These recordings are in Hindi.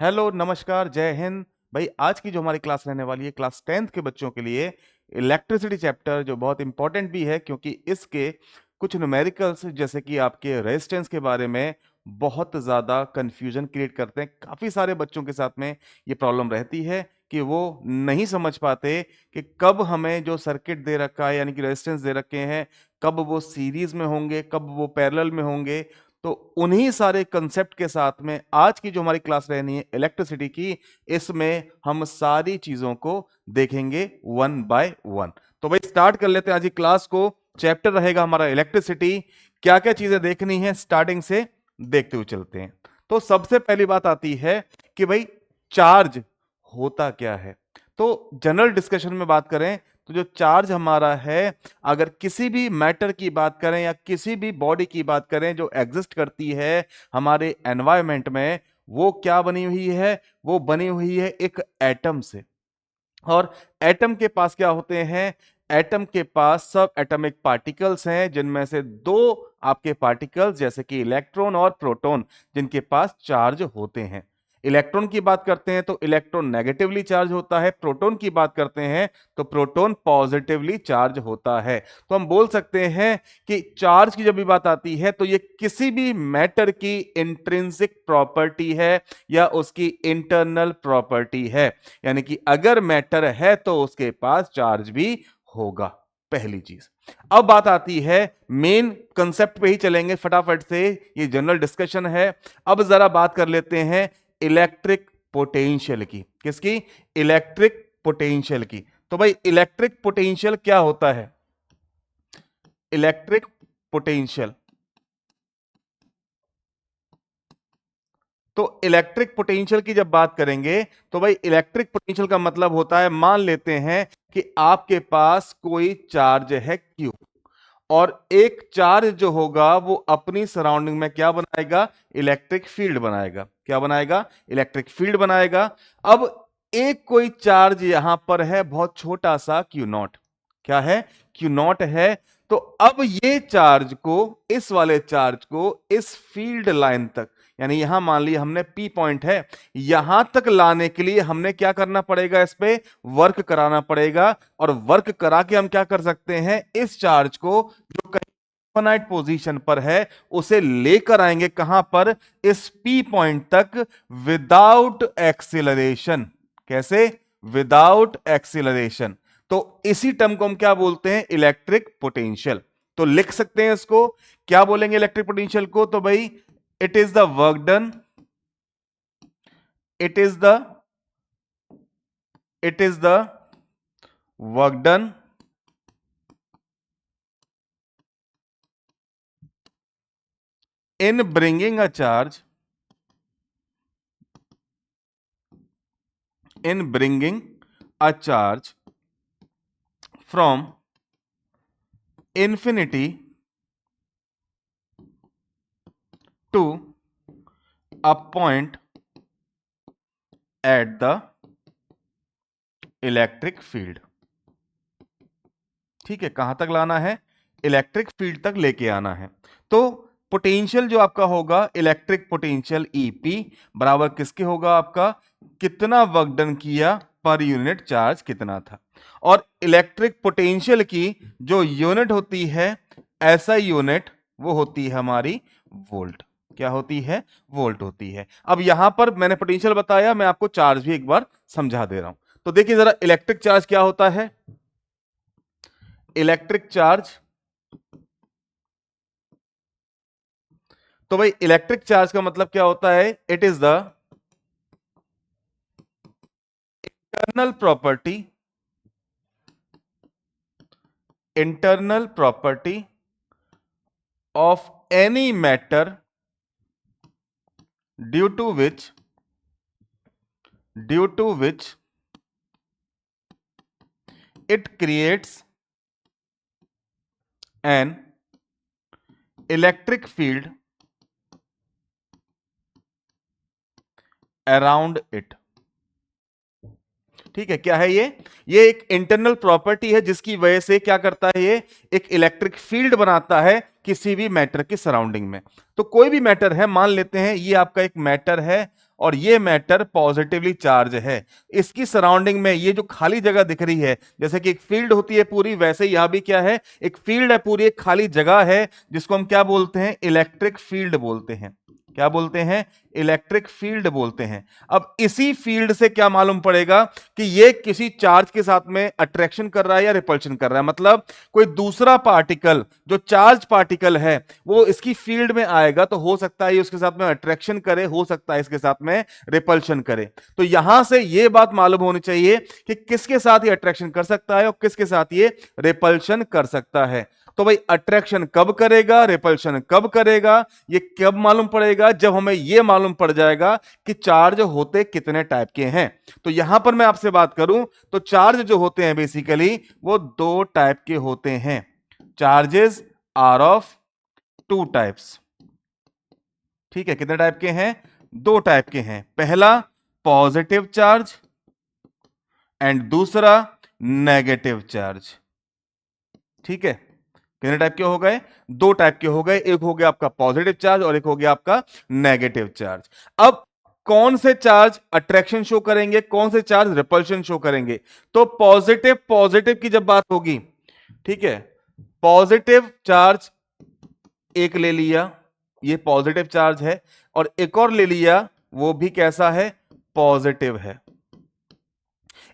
हेलो, नमस्कार, जय हिंद। भाई, आज की जो हमारी क्लास रहने वाली है क्लास 10th के बच्चों के लिए इलेक्ट्रिसिटी चैप्टर, जो बहुत इंपॉर्टेंट भी है क्योंकि इसके कुछ न्यूमेरिकल्स जैसे कि आपके रेजिस्टेंस के बारे में बहुत ज़्यादा कंफ्यूजन क्रिएट करते हैं। काफ़ी सारे बच्चों के साथ में ये प्रॉब्लम रहती है कि वो नहीं समझ पाते कि कब हमें जो सर्किट दे रखा है यानी कि रेजिस्टेंस दे रखे हैं, कब वो सीरीज में होंगे, कब वो पैरेलल में होंगे। तो उन्हीं सारे कंसेप्ट के साथ में आज की जो हमारी क्लास रहनी है इलेक्ट्रिसिटी की, इसमें हम सारी चीजों को देखेंगे वन बाय वन। तो भाई स्टार्ट कर लेते हैं आज की क्लास को। चैप्टर रहेगा हमारा इलेक्ट्रिसिटी। क्या क्या चीजें देखनी है स्टार्टिंग से देखते हुए चलते हैं। तो सबसे पहली बात आती है कि भाई चार्ज होता क्या है। तो जनरल डिस्कशन में बात करें तो जो चार्ज हमारा है, अगर किसी भी मैटर की बात करें या किसी भी बॉडी की बात करें जो एग्जिस्ट करती है हमारे एनवायरनमेंट में, वो क्या बनी हुई है? वो बनी हुई है एक एटम से। और एटम के पास क्या होते हैं? एटम के पास सब एटॉमिक पार्टिकल्स हैं, जिनमें से दो आपके पार्टिकल्स जैसे कि इलेक्ट्रॉन और प्रोटॉन, जिनके पास चार्ज होते हैं। इलेक्ट्रॉन की बात करते हैं तो इलेक्ट्रॉन नेगेटिवली चार्ज होता है, प्रोटॉन की बात करते हैं तो प्रोटॉन पॉजिटिवली चार्ज होता है। तो हम बोल सकते हैं कि चार्ज की जब भी बात आती है तो ये किसी भी मैटर की इंट्रिंसिक प्रॉपर्टी है या उसकी इंटरनल प्रॉपर्टी है। यानी कि अगर मैटर है तो उसके पास चार्ज भी होगा, पहली चीज। अब बात आती है मेन कंसेप्ट पे ही चलेंगे फटाफट से, ये जनरल डिस्कशन है। अब जरा बात कर लेते हैं इलेक्ट्रिक पोटेंशियल की। किसकी? इलेक्ट्रिक पोटेंशियल की। तो भाई इलेक्ट्रिक पोटेंशियल क्या होता है? इलेक्ट्रिक पोटेंशियल, तो इलेक्ट्रिक पोटेंशियल की जब बात करेंगे तो भाई इलेक्ट्रिक पोटेंशियल का मतलब होता है, मान लेते हैं कि आपके पास कोई चार्ज है Q, और एक चार्ज जो होगा वो अपनी सराउंडिंग में क्या बनाएगा? इलेक्ट्रिक फील्ड बनाएगा। क्या बनाएगा? इलेक्ट्रिक फील्ड बनाएगा। अब एक कोई चार्ज यहां पर है बहुत छोटा सा Q0। क्या है? Q0 है। तो अब ये चार्ज को, इस वाले चार्ज को इस फील्ड लाइन तक, यानी यहां मान लिया हमने P पॉइंट है, यहां तक लाने के लिए हमने क्या करना पड़ेगा? इस पे वर्क कराना पड़ेगा। और वर्क करा के हम क्या कर सकते हैं? इस चार्ज को जो कहीं इनफाइनाइट पोजीशन पर है उसे लेकर आएंगे कहां पर? इस P पॉइंट तक विदाउट एक्सीलरेशन। कैसे? Without acceleration. तो इसी टर्म को हम क्या बोलते हैं? Electric potential. तो लिख सकते हैं इसको, क्या बोलेंगे इलेक्ट्रिक पोटेंशियल को? तो भाई it is the work done, it is the it is the work done in bringing a charge, in bringing a charge from infinity to a point at the electric field. ठीक है, कहां तक लाना है? इलेक्ट्रिक फील्ड तक लेके आना है। तो पोटेंशियल जो आपका होगा, इलेक्ट्रिक पोटेंशियल ईपी बराबर किसके होगा? आपका कितना वर्क डन किया पर यूनिट चार्ज कितना था। और इलेक्ट्रिक पोटेंशियल की जो यूनिट होती है, ऐसा यूनिट, वो होती है हमारी वोल्ट। क्या होती है? वोल्ट होती है। अब यहां पर मैंने पोटेंशियल बताया, मैं आपको चार्ज भी एक बार समझा दे रहा हूं। तो देखिए जरा, इलेक्ट्रिक चार्ज क्या होता है? इलेक्ट्रिक चार्ज, तो भाई इलेक्ट्रिक चार्ज का मतलब क्या होता है? It is the internal property, internal property of any matter due to which, due to which it creates an electric field around it। ठीक है, क्या है ये? ये एक इंटरनल प्रॉपर्टी है जिसकी वजह से क्या करता है? ये एक इलेक्ट्रिक फील्ड बनाता है किसी भी मैटर की सराउंडिंग में। तो कोई भी मैटर है, मान लेते हैं ये आपका एक मैटर है और ये मैटर पॉजिटिवली चार्ज है। इसकी सराउंडिंग में ये जो खाली जगह दिख रही है, जैसे कि एक फील्ड होती है पूरी, वैसे यहां भी क्या है, एक फील्ड है पूरी, एक खाली जगह है, जिसको हम क्या बोलते हैं, इलेक्ट्रिक फील्ड बोलते हैं। क्या बोलते हैं, इलेक्ट्रिक फील्ड बोलते हैं। अब इसी फील्ड से क्या मालूम पड़ेगा कि ये किसी चार्ज के साथ में अट्रैक्शन कर रहा है या रिपल्शन कर रहा है। मतलब कोई दूसरा पार्टिकल जो चार्ज पार्टिकल है वो इसकी फील्ड में आएगा तो हो सकता है ये उसके साथ में अट्रैक्शन करे, हो सकता है इसके साथ में रिपल्शन करे। तो यहां से ये बात मालूम होनी चाहिए कि किसके साथ ये अट्रैक्शन कर सकता है और किसके साथ ये रिपल्शन कर सकता है। तो भाई अट्रैक्शन कब करेगा, रिपल्शन कब करेगा, ये कब मालूम पड़ेगा, जब हमें ये मालूम पड़ जाएगा कि चार्ज होते कितने टाइप के हैं। तो यहां पर मैं आपसे बात करूं तो चार्ज जो होते हैं बेसिकली वो दो टाइप के होते हैं। Charges are of two types. ठीक है, कितने टाइप के हैं, दो टाइप के हैं। पहला पॉजिटिव चार्ज एंड दूसरा नेगेटिव चार्ज। ठीक है, कितने टाइप के हो गए, दो टाइप के हो गए। एक हो गया आपका पॉजिटिव चार्ज और एक हो गया आपका नेगेटिव चार्ज। अब कौन से चार्ज अट्रैक्शन शो करेंगे, कौन से चार्ज रिपल्शन शो करेंगे। तो पॉजिटिव पॉजिटिव की जब बात होगी, ठीक है, पॉजिटिव चार्ज एक ले लिया, ये पॉजिटिव चार्ज है, और एक और ले लिया, वो भी कैसा है, पॉजिटिव है।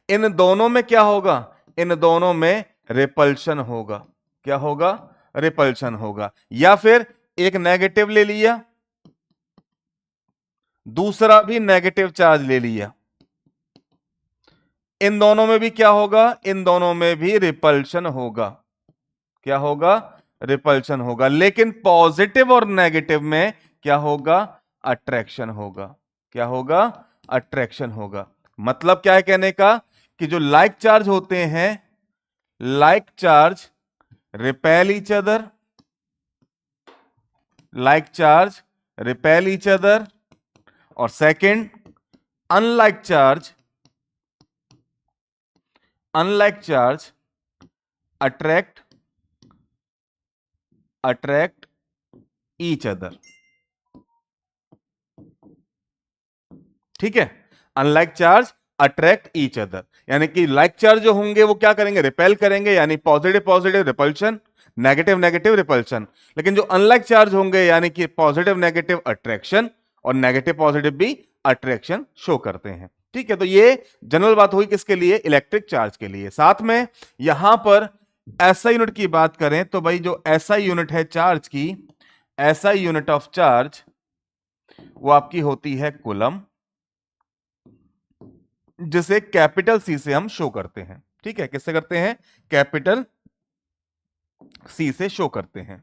इन दोनों में क्या होगा, इन दोनों में रिपल्शन होगा। क्या होगा, रिपल्शन होगा। या फिर एक नेगेटिव ले लिया, दूसरा भी नेगेटिव चार्ज ले लिया, इन दोनों में भी क्या होगा, इन दोनों में भी रिपल्शन होगा। क्या होगा, रिपल्शन होगा। लेकिन पॉजिटिव और नेगेटिव में क्या होगा, अट्रैक्शन होगा। क्या होगा, अट्रैक्शन होगा। मतलब क्या है कहने का, कि जो लाइक चार्ज होते हैं, like charge repel each other, like charge repel each other, और second unlike charge, unlike charge attract each other. ठीक है, unlike charge attract each other, यानी कि लाइक चार्ज जो होंगे वो क्या करेंगे, रिपेल करेंगे, यानी positive positive repulsion, negative negative repulsion. लेकिन जो अनलाइक चार्ज होंगे यानी कि पॉजिटिव नेगेटिव अट्रैक्शन, और नेगेटिव पॉजिटिव भी अट्रैक्शन शो करते हैं। ठीक है, तो ये जनरल बात हुई किसके लिए, इलेक्ट्रिक चार्ज के लिए। साथ में यहां पर एसआई यूनिट की बात करें तो भाई जो एसआई यूनिट है चार्ज की, एसआई यूनिट ऑफ चार्ज वो आपकी होती है कूलम, जिसे कैपिटल सी से हम शो करते हैं। ठीक है, किससे करते हैं, कैपिटल सी से शो करते हैं।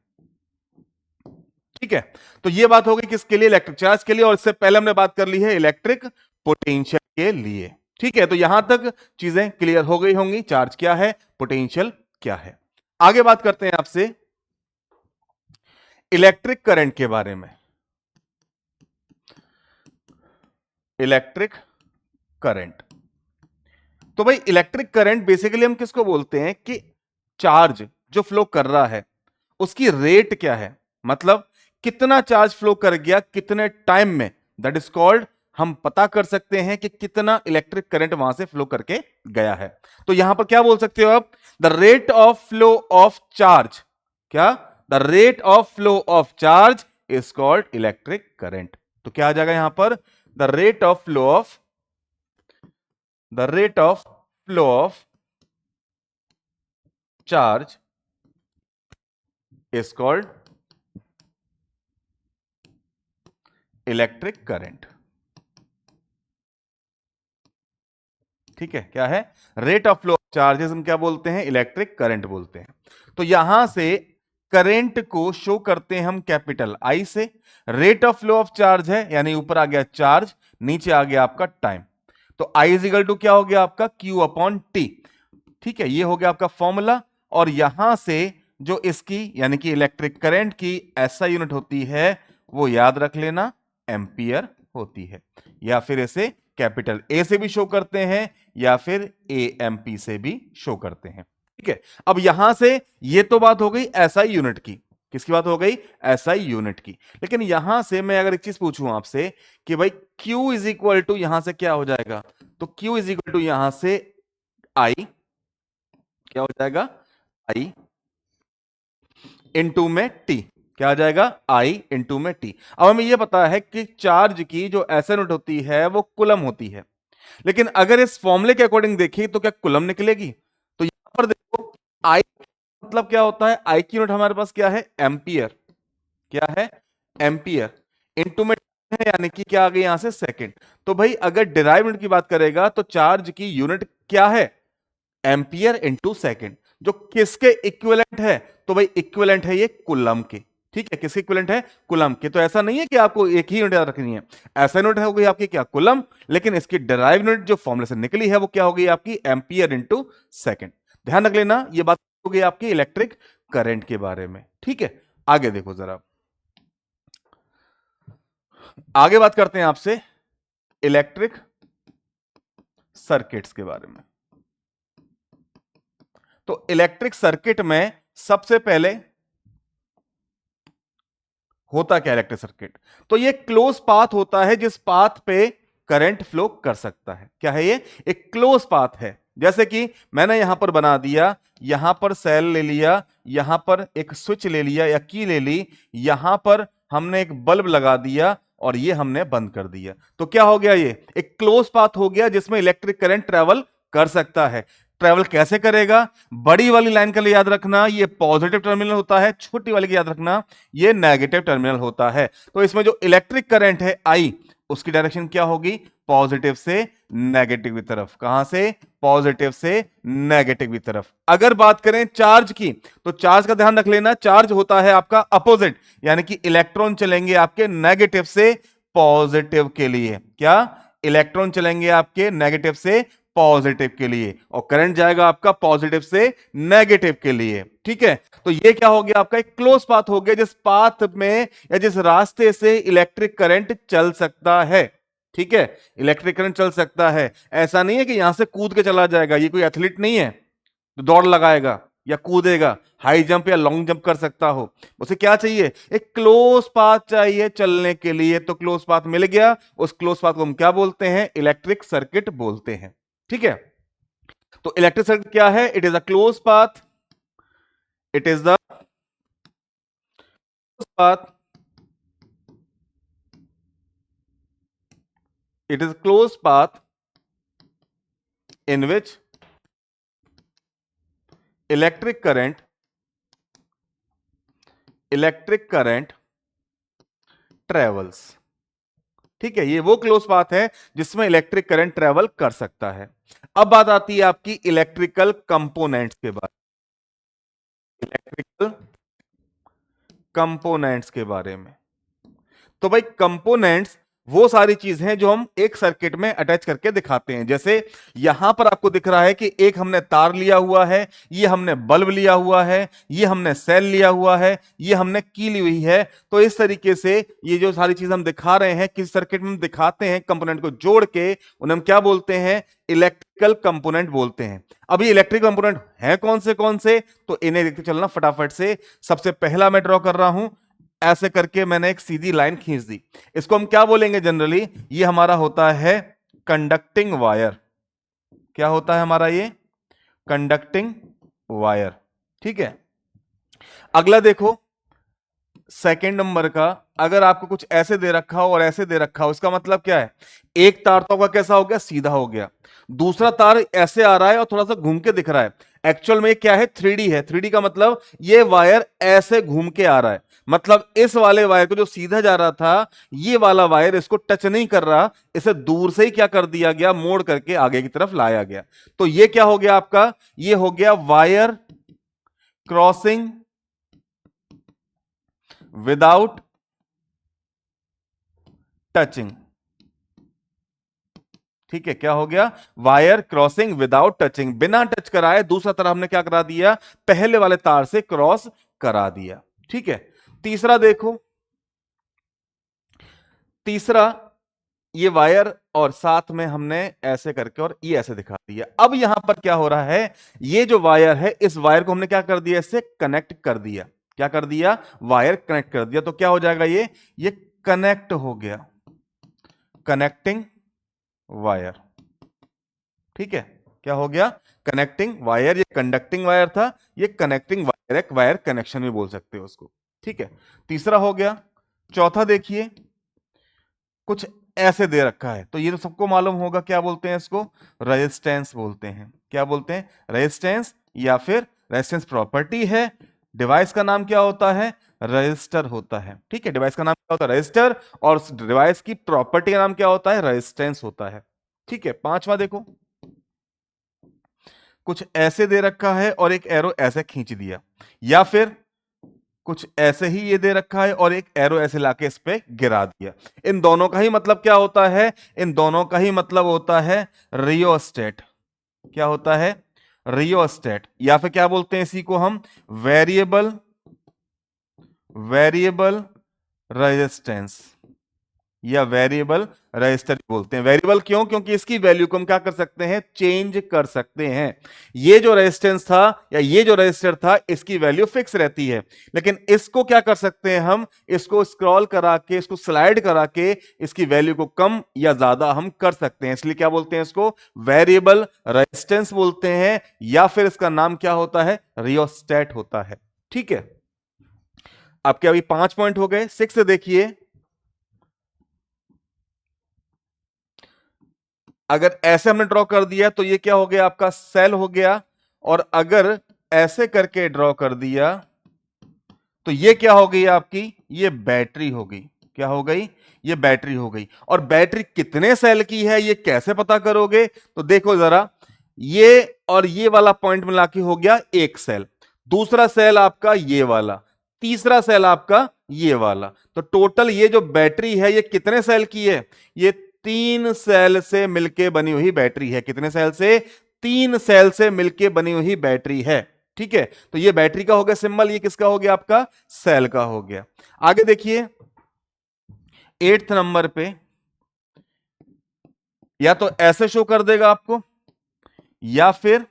ठीक है, तो ये बात होगी किसके लिए, इलेक्ट्रिक चार्ज के लिए। और इससे पहले हमने बात कर ली है इलेक्ट्रिक पोटेंशियल के लिए। ठीक है, तो यहां तक चीजें क्लियर हो गई होंगी, चार्ज क्या है, पोटेंशियल क्या है। आगे बात करते हैं आपसे इलेक्ट्रिक करंट के बारे में। इलेक्ट्रिक करंट, तो भाई इलेक्ट्रिक करंट बेसिकली हम किसको बोलते हैं, कि चार्ज जो फ्लो कर रहा है उसकी रेट क्या है, मतलब कितना चार्ज फ्लो कर गया कितने टाइम में, दैट इज कॉल्ड, हम पता कर सकते हैं कि कितना इलेक्ट्रिक करंट वहां से फ्लो करके गया है। तो यहां पर क्या बोल सकते हो आप, the rate of flow of charge, क्या, the rate of flow of charge is called electric current. तो क्या आ जाएगा यहां पर, the rate of flow of, the rate of flow of charge is called electric current. ठीक है, क्या है, rate of flow of charges हम क्या बोलते हैं, इलेक्ट्रिक करंट बोलते हैं। तो यहां से करंट को शो करते हैं हम कैपिटल आई से। Rate of flow of charge है, यानी ऊपर आ गया चार्ज, नीचे आ गया आपका टाइम। तो आई इज इक्वल टू क्या हो गया आपका, क्यू अपॉन टी। ठीक है, ये हो गया आपका फॉर्मूला। और यहां से जो इसकी यानी कि इलेक्ट्रिक करंट की एसआई यूनिट होती है वो याद रख लेना, एम्पियर होती है। या फिर इसे कैपिटल ए से भी शो करते हैं या फिर एएमपी से भी शो करते हैं। ठीक है, अब यहां से ये तो बात हो गई एसआई यूनिट की। किसकी बात हो गई? एसआई यूनिट की। लेकिन यहां से मैं अगर एक चीज पूछूं आपसे कि भाई Q इज इक्वल टू यहां से क्या हो जाएगा, तो Q इज इक्वल टू यहां से I, क्या हो जाएगा? I इंटू में T, क्या आ जाएगा? I इंटू में T। अब हमें यह पता है कि चार्ज की जो एसआई यूनिट होती है वो कूलम होती है, लेकिन अगर इस फॉर्मूले के अकॉर्डिंग देखिए तो क्या कूलम निकलेगी? तो यहां पर देखो आई मतलब क्या होता है? आई की यूनिट हमारे पास क्या है? एम्पियर। क्या है? एम्पियर। इनटू में है, यानी कि क्या आ गई यहां से? सेकंड। तो भाई अगर डिराइव यूनिट की बात करेगा तो चार्ज की यूनिट क्या है? एम्पियर इनटू सेकंड, जो किसके इक्विवेलेंट है? तो भाई इक्विवेलेंट है ये कूलम के। ठीक है, किसके इक्विवेलेंट है? कूलम के। तो ऐसा नहीं है कि आपको एक ही यूनिट याद रखनी है, ऐसा यूनिट होगी आपकी क्या? कूलम। लेकिन इसकी डिराइव यूनिट जो फॉर्मूले से निकली है वो क्या होगी आपकी? Ampere into second. ध्यान रख लेना, ये बात होगी आपकी इलेक्ट्रिक करंट के बारे में। ठीक है, आगे देखो जरा, आगे बात करते हैं आपसे इलेक्ट्रिक सर्किट्स के बारे में। तो इलेक्ट्रिक सर्किट में सबसे पहले होता क्या? इलेक्ट्रिक सर्किट तो ये क्लोज पाथ होता है जिस पाथ पे करंट फ्लो कर सकता है। क्या है ये? एक क्लोज पाथ है। जैसे कि मैंने यहां पर बना दिया, यहां पर सेल ले लिया, यहां पर एक स्विच ले लिया या की ले ली, यहां पर हमने एक बल्ब लगा दिया और ये हमने बंद कर दिया। तो क्या हो गया? ये एक क्लोज पाथ हो गया जिसमें इलेक्ट्रिक करंट ट्रेवल कर सकता है। ट्रेवल कैसे करेगा? बड़ी वाली लाइन के लिए याद रखना ये पॉजिटिव टर्मिनल होता है, छोटी वाली की याद रखना ये नेगेटिव टर्मिनल होता है। तो इसमें जो इलेक्ट्रिक करंट है आई, उसकी डायरेक्शन क्या होगी? पॉजिटिव से नेगेटिव की तरफ। कहां से? पॉजिटिव से नेगेटिव की तरफ। अगर बात करें चार्ज की, तो चार्ज का ध्यान रख लेना, चार्ज होता है आपका अपोजिट, यानी कि इलेक्ट्रॉन चलेंगे आपके नेगेटिव से पॉजिटिव के लिए। क्या? इलेक्ट्रॉन चलेंगे आपके नेगेटिव से पॉजिटिव के लिए, और करंट जाएगा आपका पॉजिटिव से नेगेटिव के लिए। ठीक है, तो ये क्या हो गया आपका? एक क्लोज पाथ हो गया जिस पाथ में या जिस रास्ते से इलेक्ट्रिक करंट चल सकता है। ठीक है, इलेक्ट्रिक करंट चल सकता है। ऐसा नहीं है कि यहां से कूद के चला जाएगा, ये कोई एथलीट नहीं है तो दौड़ लगाएगा या कूदेगा, हाई जंप या लॉन्ग जंप कर सकता हो। उसे क्या चाहिए? एक क्लोज पाथ चाहिए चलने के लिए। तो क्लोज पाथ मिल गया, उस क्लोज पाथ को हम क्या बोलते हैं? इलेक्ट्रिक सर्किट बोलते हैं। ठीक है, तो इलेक्ट्रिक सर्किट क्या है? It is a close path, it is the path, it is closed path in which electric current travels। ठीक है, ये वो क्लोज पाथ है जिसमें इलेक्ट्रिक करंट ट्रेवल कर सकता है। अब बात आती है आपकी इलेक्ट्रिकल कंपोनेंट्स के बारे में, इलेक्ट्रिकल कंपोनेंट्स के बारे में। तो भाई कंपोनेंट्स वो सारी चीज हैं जो हम एक सर्किट में अटैच करके दिखाते हैं। जैसे यहां पर आपको दिख रहा है कि एक हमने तार लिया हुआ है, ये हमने बल्ब लिया हुआ है, ये हमने सेल लिया हुआ है, ये हमने की ली हुई है। तो इस तरीके से ये जो सारी चीज हम दिखा रहे हैं किस सर्किट में हम दिखाते हैं, कंपोनेंट को जोड़ के उन्हें हम क्या बोलते हैं? इलेक्ट्रिकल कंपोनेंट बोलते हैं। अभी इलेक्ट्रिक कंपोनेंट हैं कौन से? तो इन्हें देखते चलना फटाफट से। सबसे पहला मैं ड्रॉ कर रहा हूं, ऐसे करके मैंने एक सीधी लाइन खींच दी। इसको हम क्या बोलेंगे जनरली? ये हमारा होता है कंडक्टिंग वायर। क्या होता है हमारा ये? Conducting wire. ठीक है, अगला देखो सेकंड नंबर का। अगर आपको कुछ ऐसे दे रखा हो और ऐसे दे रखा हो, इसका मतलब क्या है? एक तार तो आपका कैसा हो गया? सीधा हो गया। दूसरा तार ऐसे आ रहा है और थोड़ा सा घूम के दिख रहा है। एक्चुअल में क्या है? 3D है। 3D का मतलब ये वायर ऐसे घूम के आ रहा है, मतलब इस वाले वायर को जो सीधा जा रहा था, ये वाला वायर इसको टच नहीं कर रहा, इसे दूर से ही क्या कर दिया गया? मोड़ करके आगे की तरफ लाया गया। तो ये क्या हो गया आपका? ये हो गया वायर क्रॉसिंग विदाउट टचिंग। ठीक है, क्या हो गया? वायर क्रॉसिंग विदाउट टचिंग, बिना टच कराए दूसरा तरफ हमने क्या करा दिया? पहले वाले तार से क्रॉस करा दिया। ठीक है, तीसरा देखो, तीसरा ये वायर और साथ में हमने ऐसे करके और ये ऐसे दिखा दिया। अब यहां पर क्या हो रहा है? ये जो वायर है, इस वायर को हमने क्या कर दिया? इससे कनेक्ट कर दिया। क्या कर दिया, वायर कनेक्ट कर दिया। तो क्या हो जाएगा, ये कनेक्ट हो गया, कनेक्टिंग वायर। ठीक है, क्या हो गया, कनेक्टिंग वायर। ये कंडक्टिंग वायर था, ये कनेक्टिंग वायर, एक वायर कनेक्शन भी बोल सकते हो उसको। ठीक है, तीसरा हो गया। चौथा देखिए, कुछ ऐसे दे रखा है, तो ये तो सबको मालूम होगा, क्या बोलते हैं इसको, रेजिस्टेंस बोलते हैं। क्या बोलते हैं, रेजिस्टेंस, या फिर रेजिस्टेंस प्रॉपर्टी है। डिवाइस का नाम क्या होता है, रजिस्टर होता है। ठीक है, डिवाइस का नाम क्या होता है, रजिस्टर, और डिवाइस की प्रॉपर्टी का नाम क्या होता है, रेजिस्टेंस होता है। ठीक है, पांचवा देखो, कुछ ऐसे दे रखा है और एक एरो ऐसे खींच दिया, या फिर कुछ ऐसे ही ये दे रखा है और एक एरो ऐसे लाके इस पे गिरा दिया। इन दोनों का ही मतलब क्या होता है, इन दोनों का ही मतलब होता है रियोस्टेट। क्या होता है, रियोस्टेट, या फिर क्या बोलते हैं इसी को हम, वेरिएबल, वेरिएबल रेजिस्टेंस, या वेरिएबल रजिस्टर बोलते हैं। वेरिएबल क्यों, क्योंकि इसकी वैल्यू को हम क्या कर सकते हैं, चेंज कर सकते हैं। ये जो रेजिस्टेंस था या ये जो रजिस्टर था, इसकी वैल्यू फिक्स रहती है, लेकिन इसको क्या कर सकते हैं हम, इसको स्क्रॉल करा के, इसको स्लाइड करा के इसकी वैल्यू को कम या ज्यादा हम कर सकते हैं। इसलिए क्या बोलते हैं इसको, वेरिएबल रेजिस्टेंस बोलते हैं, या फिर इसका नाम क्या होता है, रियोस्टेट होता है। ठीक है, आपके अभी 5 पॉइंट हो गए। 6 देखिए, अगर ऐसे हमने ड्रॉ कर दिया तो ये क्या हो गया, आपका सेल हो गया, और अगर ऐसे करके ड्रॉ कर दिया तो ये क्या हो गई आपकी, ये बैटरी हो गई। क्या हो गई, ये बैटरी हो गई। और बैटरी कितने सेल की है ये कैसे पता करोगे, तो देखो जरा, ये और ये वाला पॉइंट मिला के हो गया एक सेल, दूसरा सेल आपका ये वाला, तीसरा सेल आपका ये वाला। तो टोटल ये जो बैटरी है ये कितने सेल की है, ये 3 सेल से मिलके बनी हुई बैटरी है। कितने सेल से, 3 सेल से मिलके बनी हुई बैटरी है। ठीक है, तो ये बैटरी का हो गया सिंबल, ये किसका हो गया, आपका सेल का हो गया। आगे देखिए 8th नंबर पे, या तो ऐसे शो कर देगा आपको, या फिर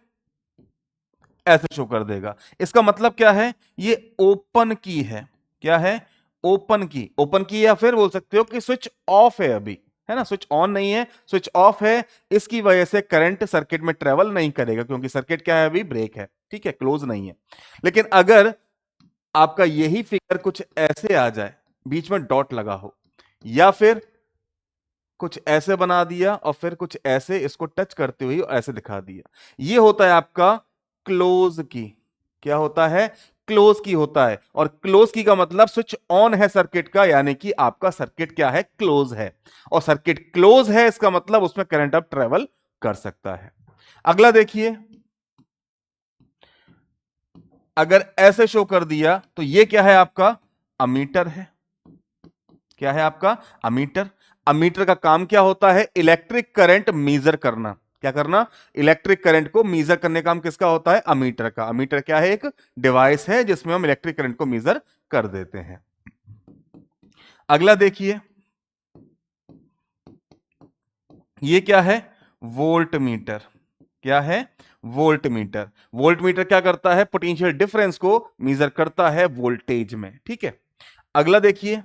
ऐसे शो कर देगा। इसका मतलब क्या है, ये ओपन की है। क्या है, ओपन की, ओपन की, या फिर बोल सकते हो कि स्विच ऑफ है अभी, है ना, स्विच ऑन नहीं है, स्विच ऑफ है। इसकी वजह से करंट सर्किट में ट्रेवल नहीं करेगा, क्योंकि सर्किट क्या है, अभी ब्रेक है। ठीक है, क्लोज नहीं है। लेकिन अगर आपका यही फिगर कुछ ऐसे आ जाए, बीच में डॉट लगा हो, या फिर कुछ ऐसे बना दिया और फिर कुछ ऐसे इसको टच करते हुए ऐसे दिखा दिया, ये होता है आपका क्लोज की। क्या होता है, क्लोज की होता है। और क्लोज की का मतलब स्विच ऑन है सर्किट का, यानी कि आपका सर्किट क्या है, क्लोज है। और सर्किट क्लोज है, इसका मतलब उसमें करंट अब ट्रेवल कर सकता है। अगला देखिए, अगर ऐसे शो कर दिया तो ये क्या है, आपका अमीटर है। क्या है, आपका अमीटर। अमीटर का काम क्या होता है, इलेक्ट्रिक करंट मेजर करना। क्या करना, इलेक्ट्रिक करंट को मेजर करने का काम किसका होता है, अमीटर का। अमीटर क्या है, एक डिवाइस है जिसमें हम इलेक्ट्रिक करंट को मेजर कर देते हैं। अगला देखिए, ये क्या है, वोल्ट मीटर। क्या है, वोल्ट मीटर। वोल्ट मीटर क्या करता है, पोटेंशियल डिफरेंस को मेजर करता है वोल्टेज में। ठीक है, अगला देखिए,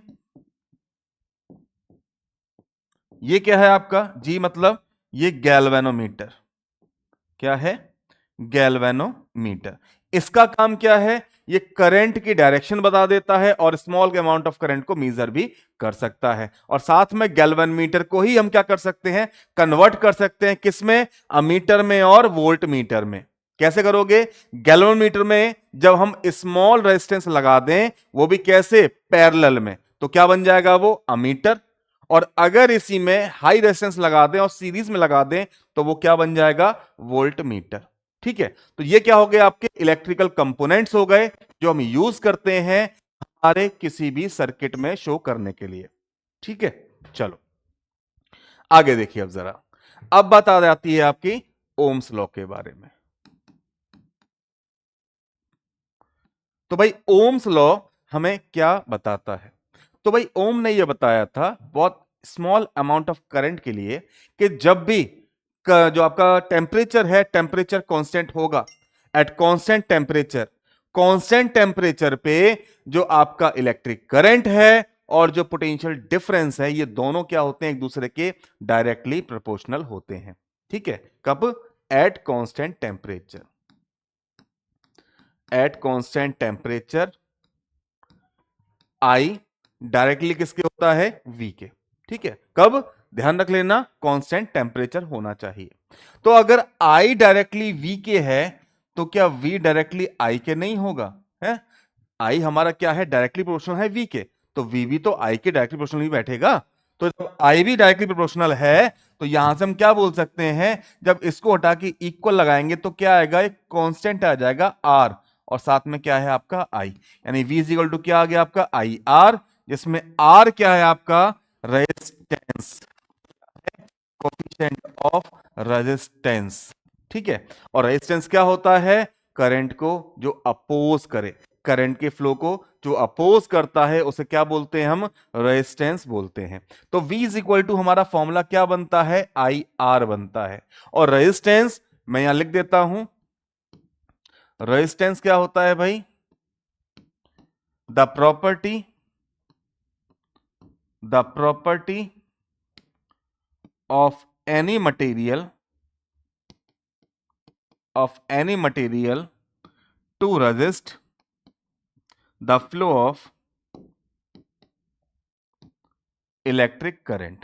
ये क्या है आपका, जी मतलब ये गैल्वेनोमीटर। क्या है, गैल्वेनोमीटर। इसका काम क्या है, ये करंट की डायरेक्शन बता देता है और स्मॉल अमाउंट ऑफ करंट को मेजर भी कर सकता है। और साथ में गैल्वेनोमीटर को ही हम क्या कर सकते हैं, कन्वर्ट कर सकते हैं, किसमें, अमीटर में और वोल्ट मीटर में। कैसे करोगे, गैल्वेनोमीटर में जब हम स्मॉल रेजिस्टेंस लगा दें, वो भी कैसे, पैरेलल में, तो क्या बन जाएगा वो, अमीटर। और अगर इसी में हाई रेजिस्टेंस लगा दें और सीरीज में लगा दें, तो वो क्या बन जाएगा, वोल्ट मीटर। ठीक है, तो ये क्या हो गए, आपके इलेक्ट्रिकल कंपोनेंट्स हो गए जो हम यूज करते हैं हमारे किसी भी सर्किट में शो करने के लिए। ठीक है, चलो आगे देखिए। अब जरा, अब बात आ जाती है आपकी ओम्स लॉ के बारे में। तो भाई ओम्स लॉ हमें क्या बताता है, तो भाई ओम ने यह बताया था बहुत स्मॉल अमाउंट ऑफ करंट के लिए, कि जब भी जो आपका टेम्परेचर है, टेम्परेचर कांस्टेंट होगा, at constant temperature constant temperature पे जो आपका इलेक्ट्रिक करंट है और जो पोटेंशियल डिफरेंस है, ये दोनों क्या होते हैं, एक दूसरे के डायरेक्टली प्रोपोर्शनल होते हैं। ठीक है, कब? At constant temperature. At constant temperature I directly किसके होता है? V के। ठीक है, कब? ध्यान रख लेना, कांस्टेंट टेम्परेचर होना चाहिए। तो अगर I डायरेक्टली V के है तो क्या V डायरेक्टली I के नहीं होगा? है, I हमारा क्या है? डायरेक्टली प्रोपोर्शनल है V के, तो V भी तो I के डायरेक्टली प्रोपोर्शनल ही बैठेगा। तो जब I भी डायरेक्टली प्रोपोर्शनल है तो यहां से हम क्या बोल सकते हैं, जब इसको हटा के इक्वल लगाएंगे तो क्या आएगा? एक कांस्टेंट आ जाएगा R, और साथ में क्या है आपका I, यानी V इज इक्वल टू क्या आ गया आपका? आई आर, जिसमें R क्या है आपका? Resistance, coefficient of resistance. ठीक है, और रेजिस्टेंस क्या होता है? करंट को जो अपोज करे, करंट के फ्लो को जो अपोज करता है उसे क्या बोलते हैं हम? रेजिस्टेंस बोलते हैं। तो V इज इक्वल टू हमारा फॉर्मूला क्या बनता है? आई आर बनता है। और रेजिस्टेंस मैं यहां लिख देता हूं, रेजिस्टेंस क्या होता है भाई? The property of any material to resist the flow of electric current।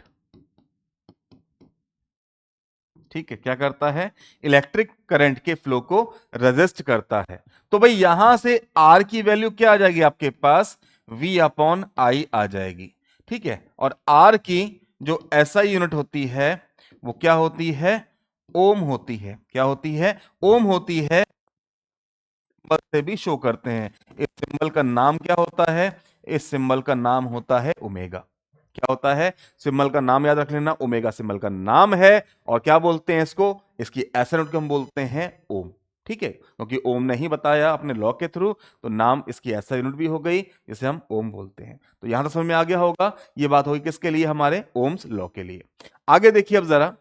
ठीक है, क्या करता है? इलेक्ट्रिक करंट के फ्लो को रेजिस्ट करता है। तो भाई यहां से R की वैल्यू क्या आ जाएगी आपके पास? V अपॉन I आ जाएगी। ठीक है, और R की जो SI यूनिट होती है वो क्या होती है? ओम होती है। क्या होती है? ओम होती है। सिंबल से भी शो करते हैं। इस सिंबल का नाम क्या होता है? इस सिंबल का नाम होता है ओमेगा। क्या होता है? सिंबल का नाम याद रख लेना, ओमेगा सिंबल का नाम है। और क्या बोलते हैं इसको? इसकी एसआई यूनिट को हम बोलते हैं ओम। ठीक है, क्योंकि ओम ने ही बताया अपने लॉ के थ्रू, तो नाम इसकी एसआई यूनिट भी हो गई, जिसे हम ओम बोलते हैं। तो यहां तक समझ में आ गया होगा। ये बात होगी किसके लिए? हमारे ओम्स लॉ के लिए। आगे देखिए, अब जरा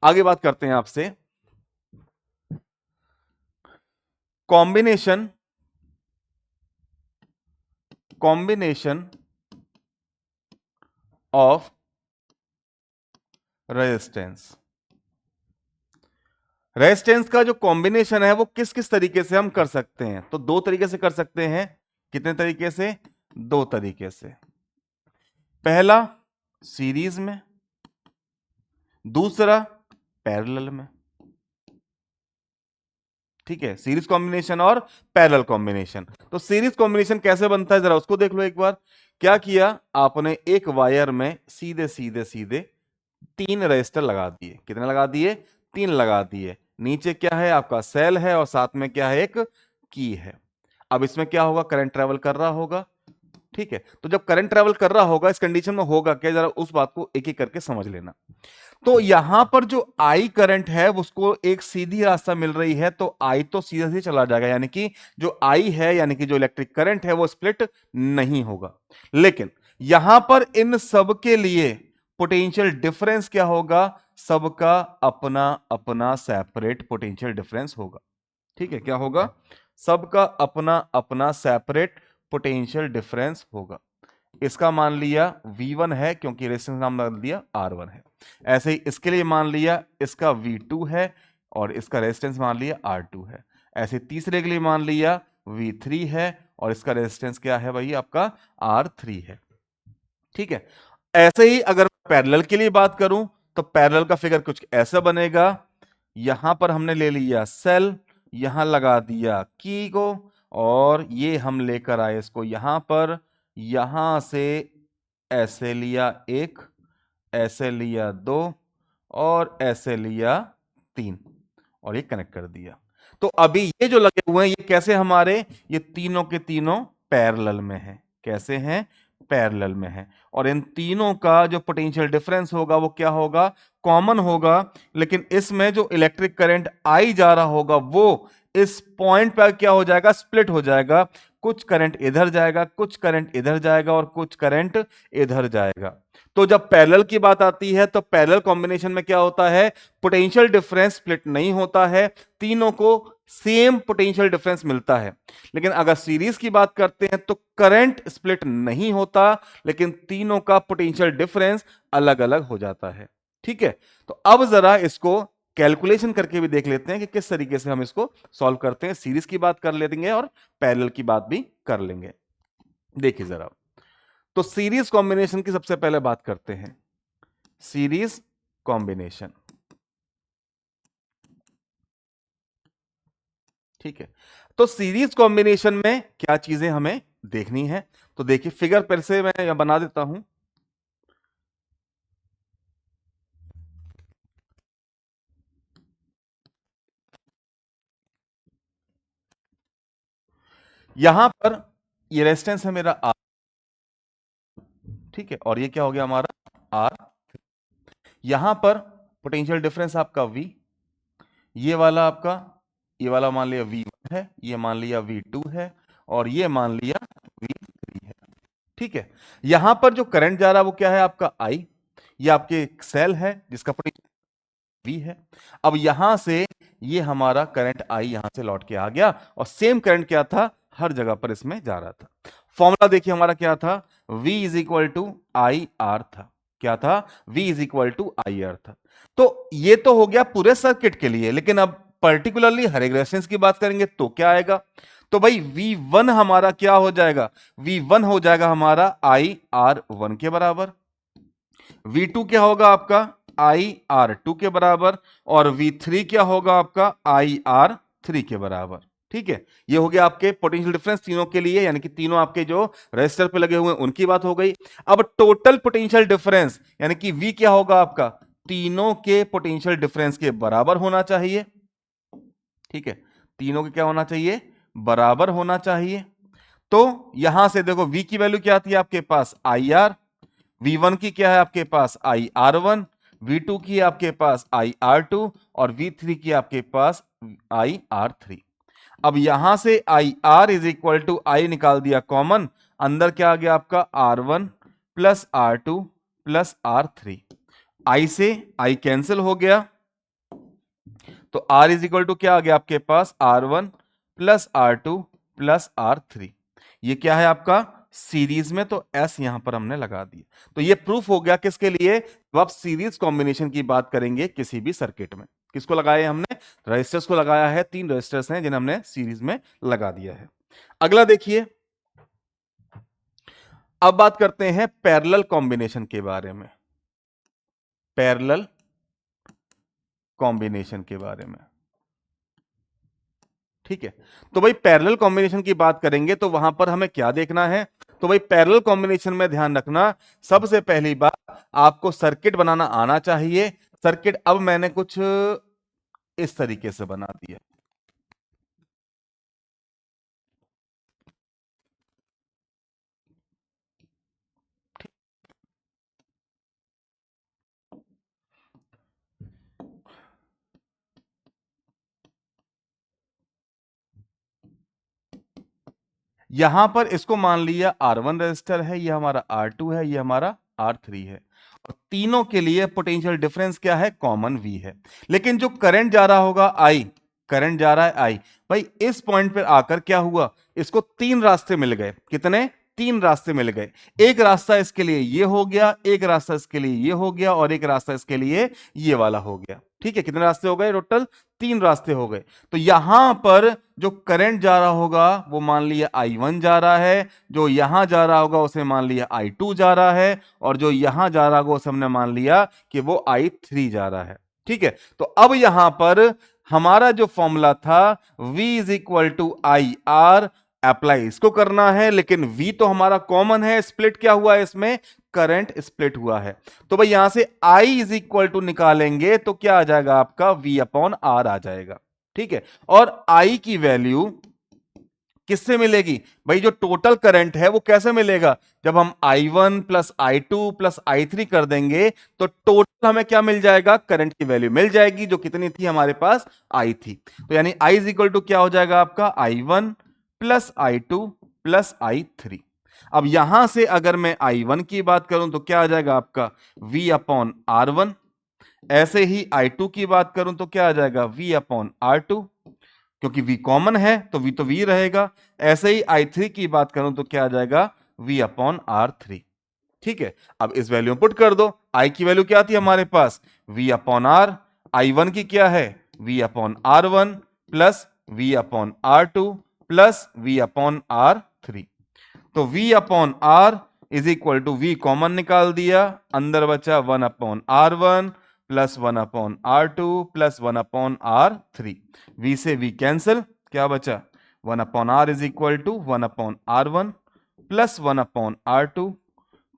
आगे बात करते हैं आपसे कॉम्बिनेशन ऑफ रेजिस्टेंस। रेजिस्टेंस का जो कॉम्बिनेशन है वो किस किस तरीके से हम कर सकते हैं? तो दो तरीके से कर सकते हैं। कितने तरीके से? दो तरीके से। पहला सीरीज में, दूसरा पैरेलल में। ठीक है, सीरीज कॉम्बिनेशन और पैरेलल कॉम्बिनेशन। तो सीरीज कॉम्बिनेशन कैसे बनता है जरा उसको देख लो एक बार। क्या किया आपने? एक वायर में सीधे सीधे सीधे 3 रजिस्टर लगा दिए। कितने लगा दिए? 3 लगा दिए। नीचे क्या है आपका? सेल है, और साथ में क्या है? एक की है। अब इसमें क्या होगा? करंट ट्रेवल कर रहा होगा। ठीक है, तो जब करंट ट्रेवल कर रहा होगा इस कंडीशन में होगा क्या, जरा उस बात को एक एक करके समझ लेना। तो यहां पर जो आई करंट है उसको एक सीधी रास्ता मिल रही है, तो आई तो सीधा सीधा चला जाएगा, यानी कि जो आई है, यानी कि जो इलेक्ट्रिक करंट है वो स्प्लिट नहीं होगा। लेकिन यहां पर इन सब के लिए पोटेंशियल डिफरेंस क्या होगा? सबका अपना अपना सेपरेट पोटेंशियल डिफरेंस होगा। ठीक है, क्या होगा? सबका अपना अपना सेपरेट पोटेंशियल डिफरेंस होगा। इसका मान लिया V1 है क्योंकि रेजिस्टेंस नाम डाल दिया R1 है। ऐसे ही इसके लिए मान लिया इसका V2 है और इसका रेजिस्टेंस मान लिया R2 है। ऐसे तीसरे के लिए मान लिया V3 है और इसका रेजिस्टेंस क्या है भाई? आपका R3 है। ठीक है, ऐसे ही अगर पैरेलल के लिए बात करूं तो पैरेलल का फिगर कुछ ऐसा बनेगा। यहां पर हमने ले लिया सेल, यहां लगा दिया की को, और ये हम लेकर आए इसको यहां पर, यहां से ऐसे लिया एक, ऐसे लिया दो, और ऐसे लिया 3, और ये कनेक्ट कर दिया। तो अभी ये जो लगे हुए हैं ये कैसे हमारे? ये तीनों के तीनों पैरेलल में हैं। कैसे हैं? पैरेलल में है। और इन तीनों का जो पोटेंशियल डिफरेंस होगा वो क्या होगा? कॉमन होगा। लेकिन इसमें जो इलेक्ट्रिक करंट आई जा रहा होगा वो इस पॉइंट पर क्या हो जाएगा? स्प्लिट हो जाएगा। कुछ करंट इधर जाएगा, कुछ करंट इधर जाएगा, और कुछ करंट इधर जाएगा। तो जब पैरेलल की बात आती है तो पैरेलल कॉम्बिनेशन में क्या होता है? पोटेंशियल डिफरेंस स्प्लिट नहीं होता है, तीनों को सेम पोटेंशियल डिफरेंस मिलता है। लेकिन अगर सीरीज की बात करते हैं तो करंट स्प्लिट नहीं होता, लेकिन तीनों का पोटेंशियल डिफरेंस अलग अलग हो जाता है। ठीक है, तो अब जरा इसको कैलकुलेशन करके भी देख लेते हैं कि किस तरीके से हम इसको सॉल्व करते हैं। सीरीज की बात कर लेंगे और पैरेलल की बात भी कर लेंगे। देखिए जरा, तो सीरीज कॉम्बिनेशन की सबसे पहले बात करते हैं। सीरीज कॉम्बिनेशन, ठीक है। तो सीरीज कॉम्बिनेशन में क्या चीजें हमें देखनी है, तो देखिए फिगर पर से मैं यहां बना देता हूं। यहां पर ये रेजिस्टेंस है मेरा आर, ठीक है, और ये क्या हो गया हमारा आर। यहां पर पोटेंशियल डिफरेंस आपका वी, ये वाला आपका, ये वाला मान लिया V1 है, ये मान लिया V2 है, और ये मान लिया V3 है। ठीक है, यहां पर जो करंट जा रहा है वो क्या है आपका I, ये आपके सेल है जिसका पोटेंशियल V है। अब यहां से ये हमारा करंट I यहां से लौट के आ गया, और सेम करंट क्या था, हर जगह पर इसमें जा रहा था। फॉर्मूला देखिए हमारा क्या था, V is equal to I R था। क्या था, V is equal to I R था। तो ये तो हो गया पूरे सर्किट के लिए, लेकिन अब पर्टिकुलरली हर एक रेजिस्टेंस की बात करेंगे तो क्या आएगा, तो भाई V1 हमारा क्या हो जाएगा, V1 हो जाएगा हमारा आई आर वन के बराबर। V2 क्या होगा आपका आई आर टू के बराबर, और V3 क्या होगा आपका आई आर थ्री के बराबर। ठीक है, ये हो गया आपके पोटेंशियल डिफरेंस तीनों के लिए, यानी कि तीनों आपके जो रेजिस्टर पे लगे हुए हैं उनकी बात हो गई। अब टोटल पोटेंशियल डिफरेंस यानी कि V क्या होगा आपका, तीनों के पोटेंशियल डिफरेंस के बराबर होना चाहिए। ठीक है, तीनों के क्या होना चाहिए, बराबर होना चाहिए। तो यहां से देखो V की वैल्यू क्या आती है आपके पास आई आर, V1 की क्या है आपके पास आई आर वन, V2 की आपके पास आई आर टू, और V3 की आपके पास आई आर थ्री। अब यहां से I R is equal to I निकाल दिया कॉमन, अंदर क्या आ गया आपका R one plus R two plus R three. I से आई कैंसिल हो गया, तो R इज इक्वल टू क्या आ गया आपके पास R one plus R two plus R three. ये क्या है आपका सीरीज में, तो S यहां पर हमने लगा दिया। तो ये प्रूफ हो गया किसके लिए, तो आप सीरीज कॉम्बिनेशन की बात करेंगे किसी भी सर्किट में। किसको लगाया हमने, रजिस्टर्स को लगाया है। तीन रजिस्टर्स हैं जिन्हें हमने सीरीज में लगा दिया है। अगला देखिए, अब बात करते हैं पैरेलल कॉम्बिनेशन के बारे में। पैरेलल कॉम्बिनेशन के बारे में, ठीक है। तो भाई पैरेलल कॉम्बिनेशन की बात करेंगे तो वहां पर हमें क्या देखना है, तो भाई पैरेलल कॉम्बिनेशन में ध्यान रखना, सबसे पहली बात आपको सर्किट बनाना आना चाहिए। सर्किट अब मैंने कुछ इस तरीके से बना दिया। यहां पर इसको मान लिया R1 रजिस्टर है, ये हमारा R2 है, ये हमारा R3 है, और तीनों के लिए पोटेंशियल डिफरेंस क्या है, कॉमन V है। लेकिन जो करंट जा रहा होगा I, करंट जा रहा है I, भाई इस पॉइंट पर आकर क्या हुआ, इसको तीन रास्ते मिल गए। कितने, तीन रास्ते मिल गए। एक रास्ता इसके लिए ये हो गया, एक रास्ता इसके लिए ये हो गया, और एक रास्ता इसके लिए ये वाला हो गया। ठीक है, कितने रास्ते हो गए टोटल, तीन रास्ते हो गए। तो यहां पर जो करंट जा रहा होगा वो मान लिया I1 जा रहा है, जो यहां जा रहा होगा उसे मान लिया I2 जा रहा है, और जो यहां जा रहा होगा उसे हमने मान लिया कि वो I3 जा रहा है। ठीक है, तो अब यहां पर हमारा जो फॉर्मूला था V is equal to I R, apply इसको करना है, लेकिन V तो हमारा कॉमन है, स्प्लिट क्या हुआ है इसमें, करंट स्प्लिट हुआ है। तो भाई यहां से I इज इक्वल टू निकालेंगे तो क्या आ जाएगा आपका V अपॉन आर आ जाएगा। ठीक है, और I की वैल्यू किससे मिलेगी, भाई जो टोटल करंट है वो कैसे मिलेगा, जब हम I1 plus I2 plus I3 कर देंगे तो टोटल हमें क्या मिल जाएगा, करंट की वैल्यू मिल जाएगी, जो कितनी थी हमारे पास I थी। तो यानी I इज इक्वल टू क्या हो जाएगा आपका I1 plus I2 plus I3। अब यहां से अगर मैं I1 की बात करूं तो क्या आ जाएगा आपका V अपॉन R1, ऐसे ही I2 की बात करूं तो क्या आ जाएगा V अपॉन R2। क्योंकि V कॉमन है तो V रहेगा। ऐसे ही I3 की बात करूं तो क्या आ जाएगा, V/R3। ठीक है, अब इस वैल्यू में पुट कर दो। I की वैल्यू क्या थी हमारे पास, V/R। I1 की क्या है, V/R1 plus V/R2 plus V/R3। तो V/R is equal to V common निकाल दिया, अंदर बचा 1/R1 plus 1/R2 plus 1/R3। V से V कैंसिल, क्या बचा, 1/R is equal to 1/R1 plus 1/R2